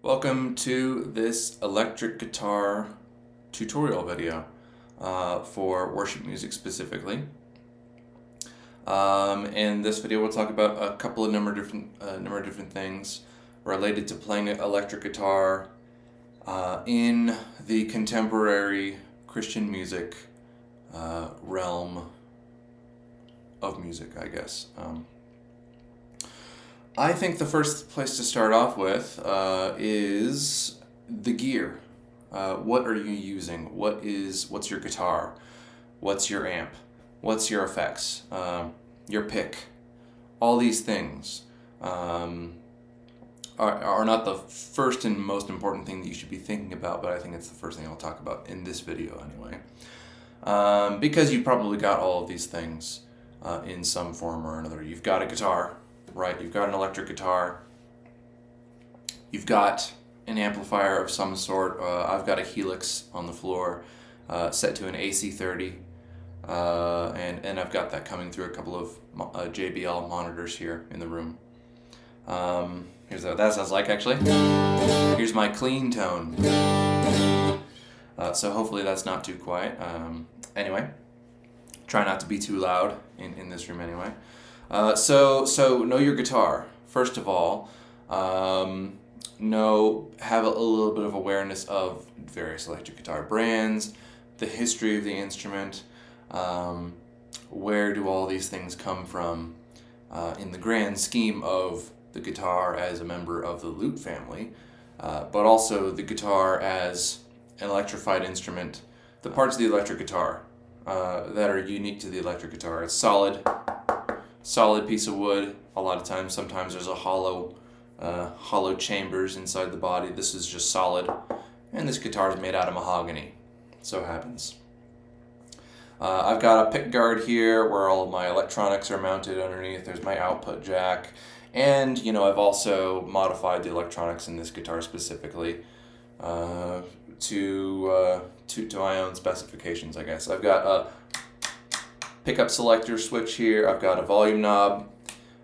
Welcome to this electric guitar tutorial video for worship music specifically. In this video, we'll talk about a couple of number of different things related to playing electric guitar in the contemporary Christian music realm of music, I guess. I think the first place to start off with is the gear. What are you using? What's your guitar? What's your amp? What's your effects? Your pick? All these things are not the first and most important thing that you should be thinking about, but I think it's the first thing I'll talk about in this video anyway. Because you've probably got all of these things in some form or another. You've got a guitar. Right, you've got an electric guitar, you've got an amplifier of some sort. I've got a Helix on the floor set to an AC30, and I've got that coming through a couple of JBL monitors here in the room. Here's what that sounds like, actually. Here's my clean tone. So hopefully that's not too quiet. Anyway, try not to be too loud in this room anyway. So know your guitar. First of all, have a little bit of awareness of various electric guitar brands, the history of the instrument, where do all these things come from in the grand scheme of the guitar as a member of the lute family, but also the guitar as an electrified instrument, the parts of the electric guitar that are unique to the electric guitar. It's solid piece of wood. A lot of times, sometimes there's a hollow chambers inside the body. This is just solid, and this guitar is made out of mahogany. So happens. I've got a pick guard here where all of my electronics are mounted underneath. There's my output jack, and I've also modified the electronics in this guitar specifically to my own specifications, I guess. I've got a pickup selector switch here. I've got a volume knob.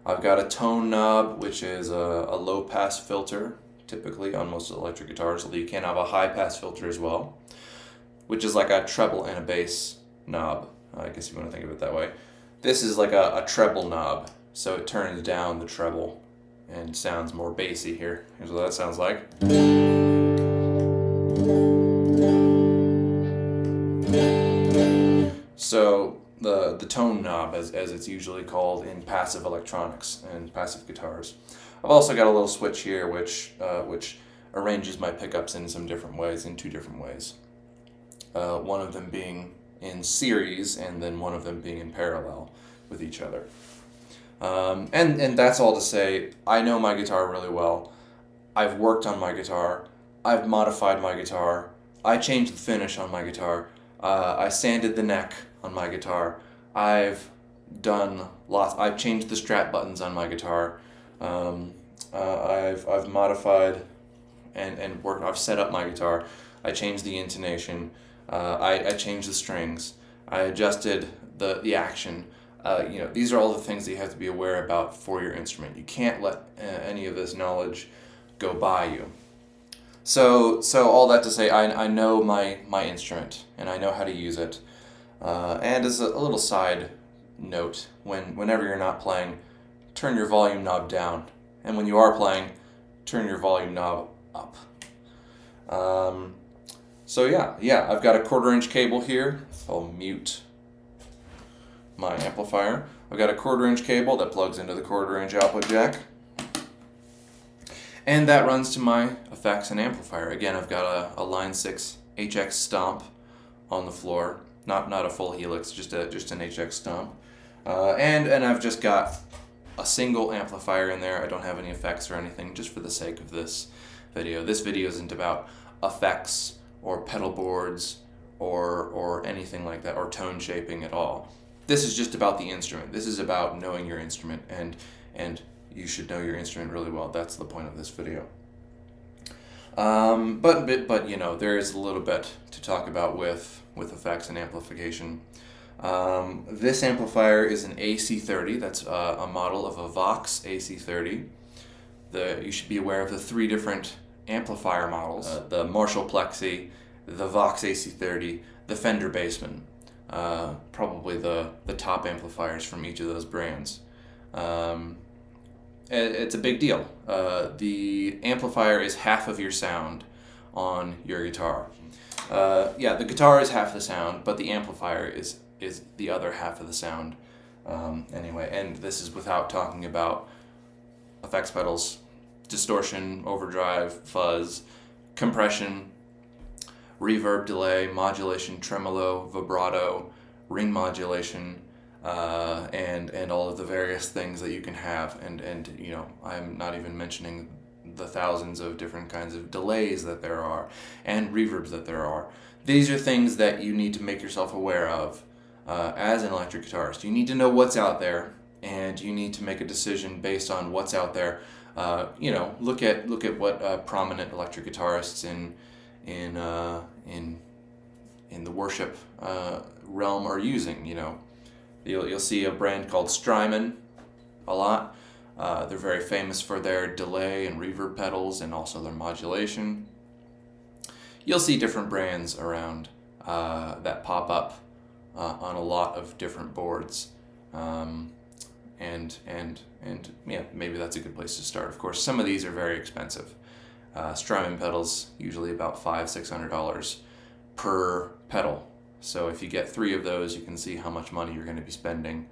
I've got a tone knob, which is a low pass filter, typically on most electric guitars, although you can have a high pass filter as well, which is like a treble and a bass knob, I guess you want to think of it that way. This is like a treble knob, so it turns down the treble and sounds more bassy here. Here's what that sounds like. So the tone knob, as it's usually called in passive electronics and passive guitars. I've also got a little switch here which arranges my pickups in some different ways, in two different ways. One of them being in series and then one of them being in parallel with each other. And that's all to say, I know my guitar really well. I've worked on my guitar. I've modified my guitar. I changed the finish on my guitar. I sanded the neck on my guitar. I've changed the strap buttons on my guitar. I've modified and worked. I've set up my guitar. I changed the intonation. I changed the strings. I adjusted the action. These are all the things that you have to be aware about for your instrument. You can't let any of this knowledge go by you. So all that to say, I know my instrument and I know how to use it. And as a little side note, whenever you're not playing, turn your volume knob down, and when you are playing, turn your volume knob up. So yeah, I've got a 1/4-inch cable here. I'll mute my amplifier. I've got a 1/4-inch cable that plugs into the 1/4-inch output jack. And that runs to my effects and amplifier. Again, I've got a Line 6 HX Stomp on the floor. Not a full Helix, just an HX Stomp. And I've just got a single amplifier in there. I don't have any effects or anything, just for the sake of this video. This video isn't about effects or pedal boards or anything like that, or tone shaping at all. This is just about the instrument. This is about knowing your instrument, and you should know your instrument really well. That's the point of this video. But there is a little bit to talk about with effects and amplification. This amplifier is an AC30. That's a model of a Vox AC30. You should be aware of the three different amplifier models, the Marshall Plexi, the Vox AC30, the Fender Bassman, probably the top amplifiers from each of those brands. It's a big deal. The amplifier is half of your sound on your guitar. The guitar is half the sound, but the amplifier is the other half of the sound. Anyway, and this is without talking about effects pedals, distortion, overdrive, fuzz, compression, reverb, delay, modulation, tremolo, vibrato, ring modulation, and all of the various things that you can have. And you know, I'm not even mentioning the thousands of different kinds of delays that there are and reverbs that there are. These are things that you need to make yourself aware of as an electric guitarist. You need to know what's out there, and you need to make a decision based on what's out there. You know, look at what prominent electric guitarists in the worship realm are using. You know, you'll see a brand called Strymon a lot. They're very famous for their delay and reverb pedals and also their modulation. You'll see different brands around that pop up on a lot of different boards. And yeah, maybe that's a good place to start. Of course, some of these are very expensive. Strymon pedals, usually about $500-$600 per pedal. So if you get 3 of those, you can see how much money you're going to be spending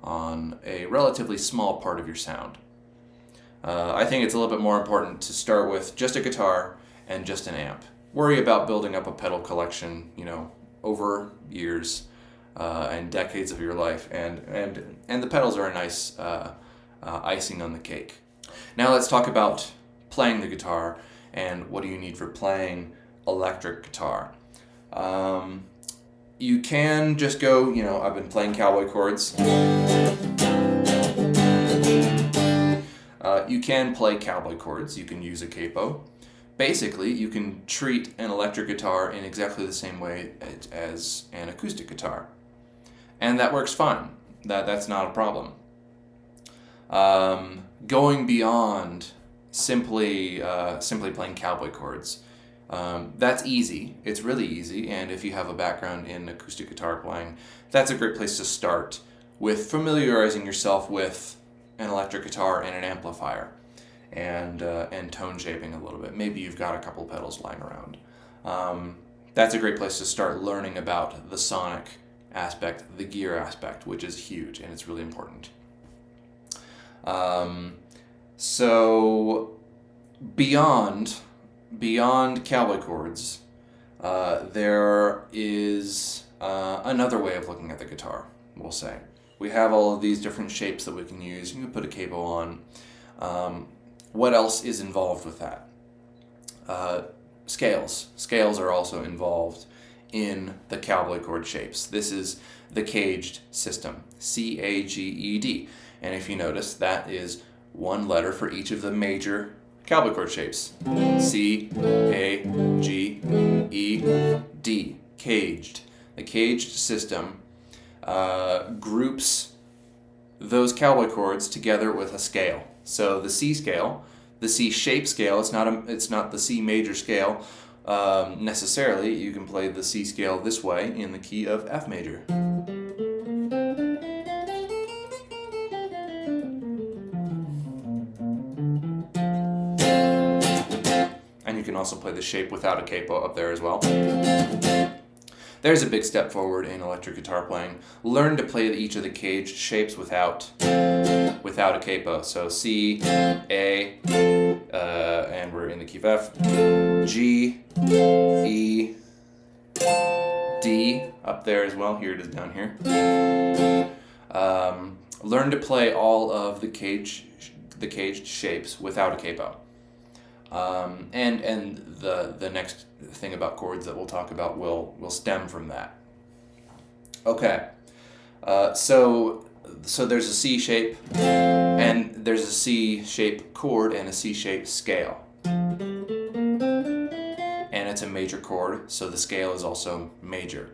on a relatively small part of your sound. I think it's a little bit more important to start with just a guitar and just an amp. Worry about building up a pedal collection, you know, over years and decades of your life, and the pedals are a nice icing on the cake. Now let's talk about playing the guitar and what do you need for playing electric guitar. You can just go, you know, I've been playing cowboy chords. You can play cowboy chords. You can use a capo. Basically, you can treat an electric guitar in exactly the same way as an acoustic guitar. And that works fine. That's not a problem. Going beyond simply playing cowboy chords, that's easy. It's really easy, and if you have a background in acoustic guitar playing, that's a great place to start with familiarizing yourself with an electric guitar and an amplifier, and tone shaping a little bit. Maybe you've got a couple pedals lying around. That's a great place to start learning about the sonic aspect, the gear aspect, which is huge and it's really important. So beyond cowboy chords, there is another way of looking at the guitar, we'll say. We have all of these different shapes that we can use. You can put a capo on. What else is involved with that? Scales. Scales are also involved in the cowboy chord shapes. This is the caged system, C-A-G-E-D. And if you notice, that is one letter for each of the major cowboy chord shapes. C-A-G-E-D. Caged. The caged system groups those cowboy chords together with a scale. So the C scale, the C shape scale, it's not the C major scale necessarily. You can play the C scale this way in the key of F major. And you can also play the shape without a capo up there as well. There's a big step forward in electric guitar playing. Learn to play each of the caged shapes without a capo. So C, A, and we're in the key of F, G, E, D, up there as well. Here it is down here. Learn to play all of the caged shapes without a capo. And the next thing about chords that we'll talk about will stem from that. Okay, so there's a C shape, and there's a C shape chord and a C shape scale, and it's a major chord, so the scale is also major.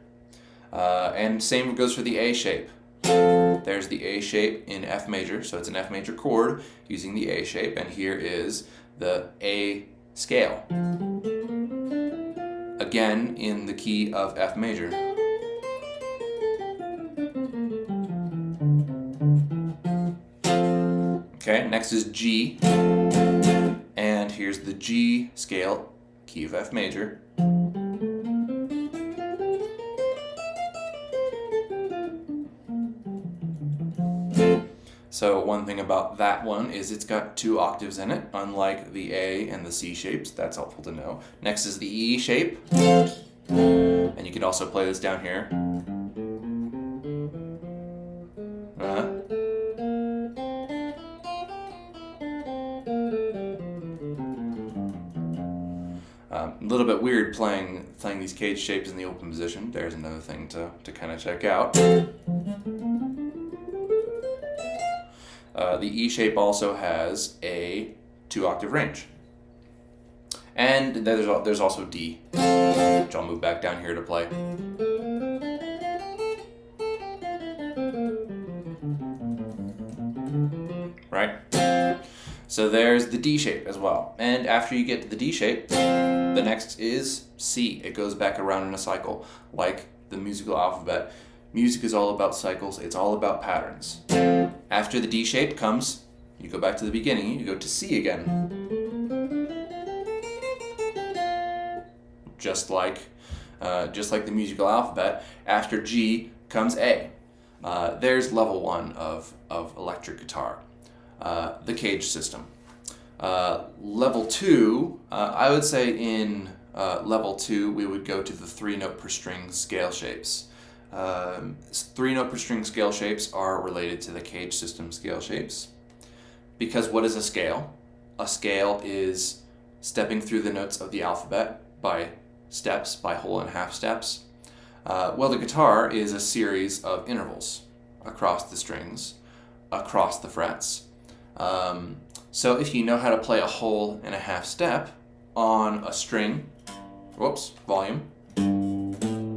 And same goes for the A shape. There's the A shape in F major, so it's an F major chord using the A shape, and here is the A scale. Again, in the key of F major. Okay, next is G, and here's the G scale, key of F major. So one thing about that one is it's got 2 octaves in it, unlike the A and the C shapes. That's helpful to know. Next is the E shape, and you can also play this down here. A little bit weird playing these cage shapes in the open position. There's another thing to kind of check out. The E shape also has a 2-octave range. And there's also D, which I'll move back down here to play. Right? So there's the D shape as well. And after you get to the D shape, the next is C. It goes back around in a cycle, like the musical alphabet. Music is all about cycles. It's all about patterns. After the D shape comes, you go back to the beginning, you go to C again. Just like the musical alphabet, after G comes A. There's level 1 of electric guitar, the cage system. Level 2, I would say in level 2 we would go to the 3-note per string scale shapes. 3-note per string scale shapes are related to the cage system scale shapes. Because what is a scale? A scale is stepping through the notes of the alphabet by steps, by whole and half steps. Well, the guitar is a series of intervals across the strings, across the frets. So if you know how to play a whole and a half step on a string, volume,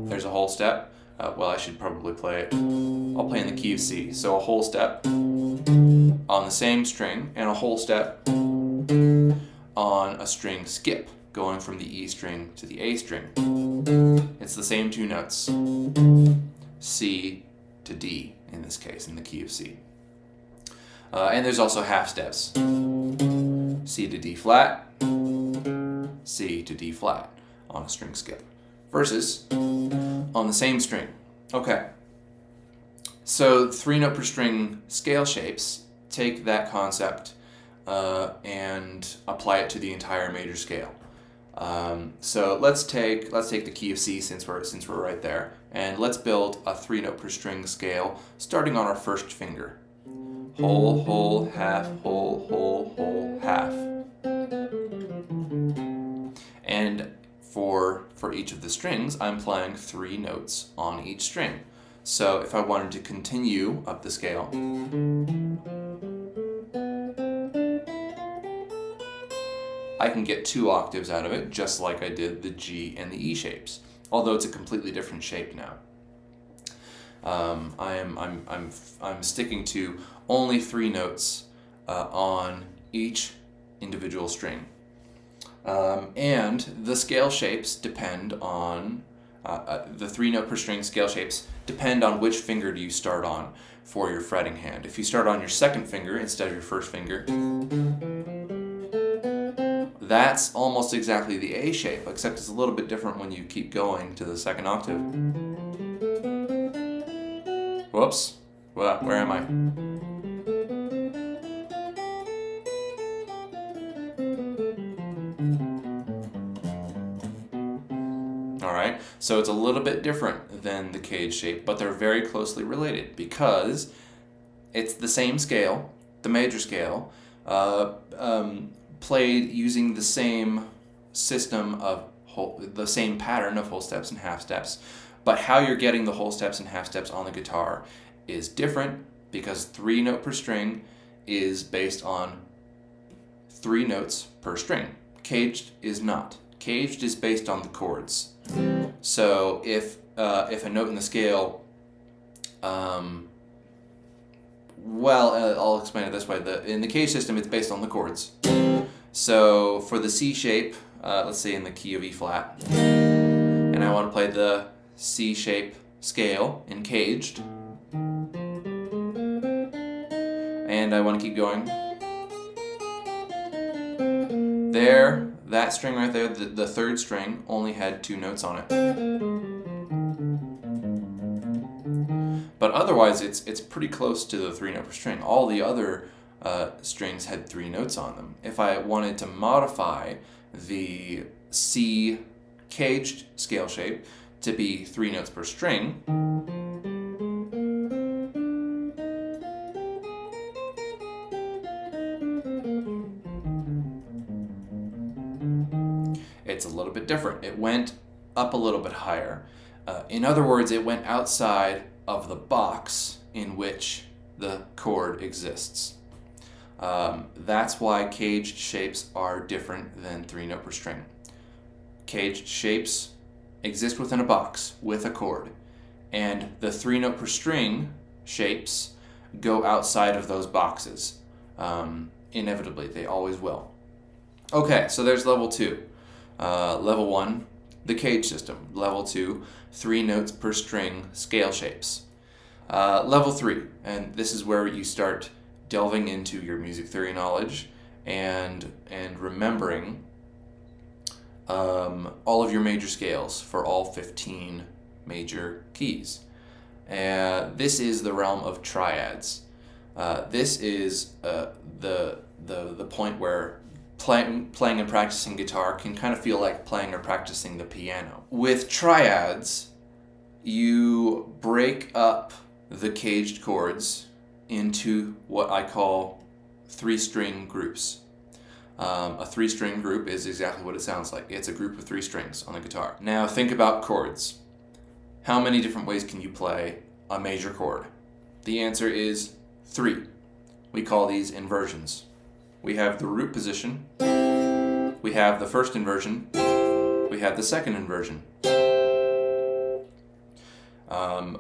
there's a whole step. Well, I should probably play it. I'll play in the key of C. So a whole step on the same string and a whole step on a string skip, going from the E string to the A string. It's the same 2 notes, C to D in this case, in the key of C. And there's also half steps. C to D flat, C to D flat on a string skip. Versus on the same string. Okay. So 3-note per string scale shapes take that concept and apply it to the entire major scale. So let's take the key of C since we're right there, and let's build a 3-note per string scale starting on our first finger. Whole, whole, half, whole, whole, whole, half. And for each of the strings, I'm playing 3 notes on each string. So if I wanted to continue up the scale, I can get 2 octaves out of it, just like I did the G and the E shapes, although it's a completely different shape now. I'm sticking to only 3 notes on each individual string. And the scale shapes depend on, the 3-note per string scale shapes depend on which finger do you start on for your fretting hand. If you start on your second finger instead of your first finger, that's almost exactly the A shape, except it's a little bit different when you keep going to the second octave. Whoops. Well, where am I? Alright, so it's a little bit different than the cage shape, but they're very closely related because it's the same scale, the major scale, played using the same system of the same pattern of whole steps and half steps, but how you're getting the whole steps and half steps on the guitar is different because 3-note per string is based on 3 notes per string. Caged is not. Caged is based on the chords. So if a note in the scale, I'll explain it this way. In the cage system, it's based on the chords. So for the C shape, let's say in the key of E flat, and I want to play the C shape scale in caged, and I want to keep going. There, that string right there, the third string, only had 2 notes on it. But otherwise, it's pretty close to the 3 note per string. All the other strings had 3 notes on them. If I wanted to modify the C caged scale shape to be 3 notes per string, it's a little bit different. It went up a little bit higher. In other words, it went outside of the box in which the chord exists. That's why caged shapes are different than 3 note per string. Caged shapes exist within a box with a chord, and the 3 note per string shapes go outside of those boxes. Inevitably, they always will. Okay, so there's level 2. Level 1, the cage system. Level 2, 3 notes per string scale shapes. Level 3, and this is where you start delving into your music theory knowledge and remembering all of your major scales for all 15 major keys. This is the realm of triads. This is the point where playing and practicing guitar can kind of feel like playing or practicing the piano. With triads, you break up the caged chords into what I call 3-string groups. A 3-string group is exactly what it sounds like. It's a group of 3 strings on the guitar. Now think about chords. How many different ways can you play a major chord? The answer is 3. We call these inversions. We have the root position, we have the first inversion, we have the second inversion.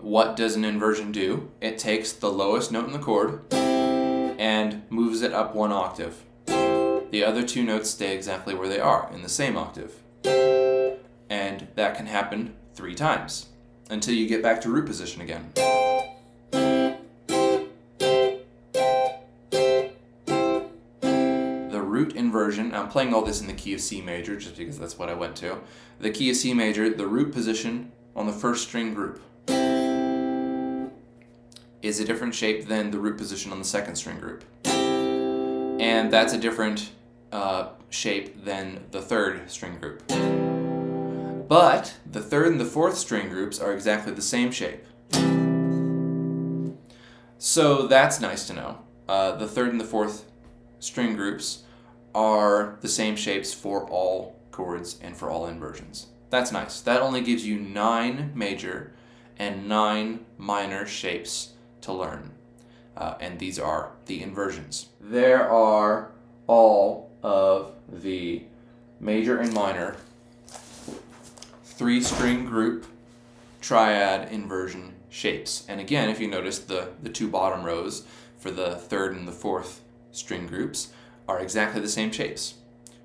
What does an inversion do? It takes the lowest note in the chord and moves it up 1 octave. The other 2 notes stay exactly where they are, in the same octave. And that can happen 3 times, until you get back to root position again. The root inversion, I'm playing all this in the key of C major, just because that's what I went to. The key of C major, the root position on the first string group is a different shape than the root position on the second string group. And that's a different shape than the third string group. But the third and the fourth string groups are exactly the same shape. So that's nice to know. The third and the fourth string groups are the same shapes for all chords and for all inversions. That's nice. That only gives you 9 major and 9 minor shapes to learn. And these are the inversions. There are all of the major and minor 3-string group triad inversion shapes. And again, if you notice, the 2 bottom rows for the third and the fourth string groups are exactly the same shapes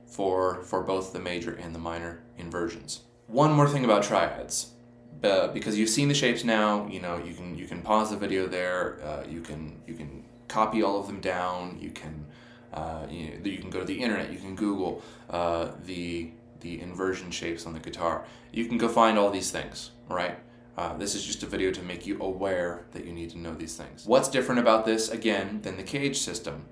for both the major and the minor inversions. One more thing about triads. Because you've seen the shapes now, you know, you can pause the video there. You can copy all of them down. You can go to the internet. You can Google the inversion shapes on the guitar. You can go find all these things, right? This is just a video to make you aware that you need to know these things. What's different about this, again, than the cage system?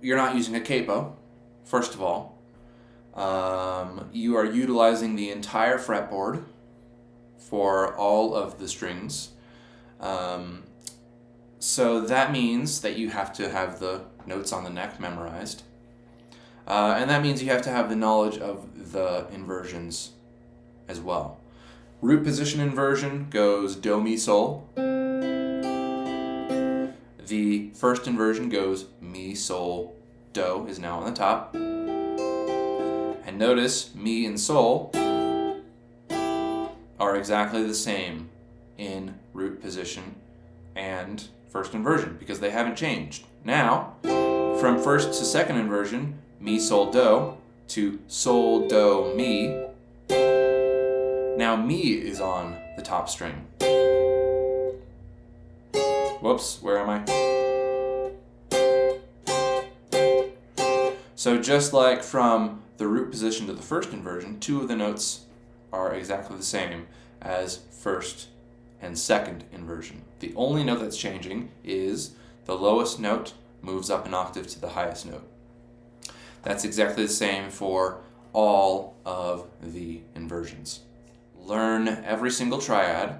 You're not using a capo, first of all. You are utilizing the entire fretboard for all of the strings. So that means that you have to have the notes on the neck memorized. And that means you have to have the knowledge of the inversions as well. Root position inversion goes do, mi, sol. The first inversion goes mi, sol, do is now on the top. And notice mi and sol are exactly the same in root position and first inversion because they haven't changed. Now, From first to second inversion, mi, sol, do, to sol, do, mi. Now mi is on the top string. Whoops, where am I? So just like from the root position to the first inversion, two of the notes are exactly the same as first and second inversion. The only note that's changing is the lowest note moves up an octave to the highest note. That's exactly the same for all of the inversions. Learn every single triad,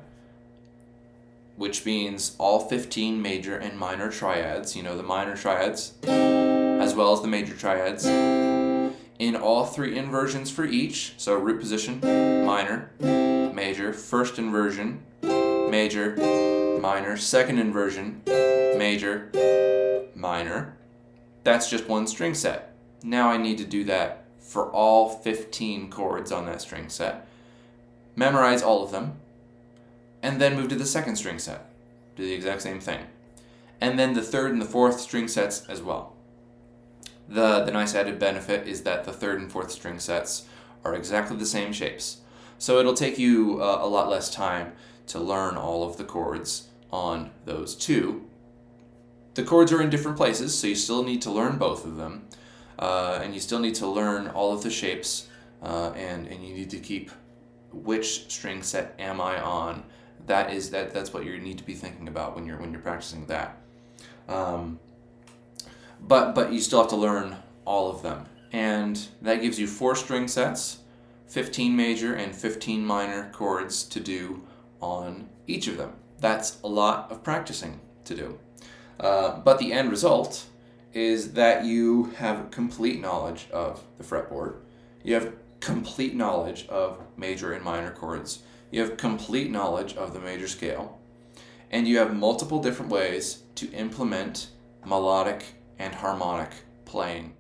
which means all 15 major and minor triads, you know, the minor triads, as well as the major triads, in all three inversions for each. So root position, minor, major, first inversion, major, minor, second inversion, major, minor. That's just one string set. Now I need to do that for all 15 chords on that string set. Memorize all of them, and then move to the second string set. Do the exact same thing. And then the third and the fourth string sets as well. The nice added benefit is that the third and fourth string sets are exactly the same shapes. So it'll take you a lot less time to learn all of the chords on those two. The chords are in different places, so you still need to learn both of them. And you still need to learn all of the shapes, and you need to keep which string set am I on. That's what you need to be thinking about when you're practicing that. But you still have to learn all of them. And that gives you 4 string sets, 15 major and 15 minor chords to do on each of them. That's a lot of practicing to do. But the end result is that you have complete knowledge of the fretboard. You have complete knowledge of major and minor chords. You have complete knowledge of the major scale. And you have multiple different ways to implement melodic and harmonic playing.